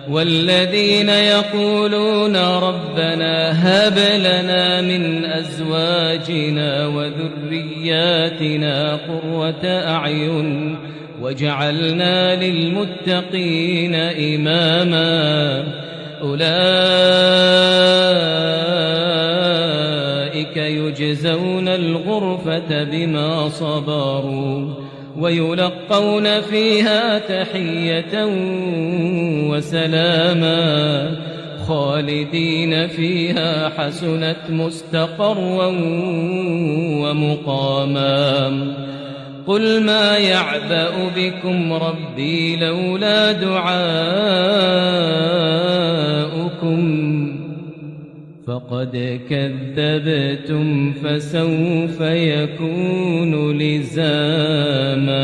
والذين يقولون ربنا هب لنا من أزواجنا وذرياتنا قرة أعين وجعلنا للمتقين إماما أولئك يجزون الغرفة بما صبروا ويلقون فيها تحية وسلاما خالدين فيها حسنت مستقرا ومقاما قل ما يعبأ بكم ربي لولا دعاؤكم فقد كذبتم فسوف يكون لزاما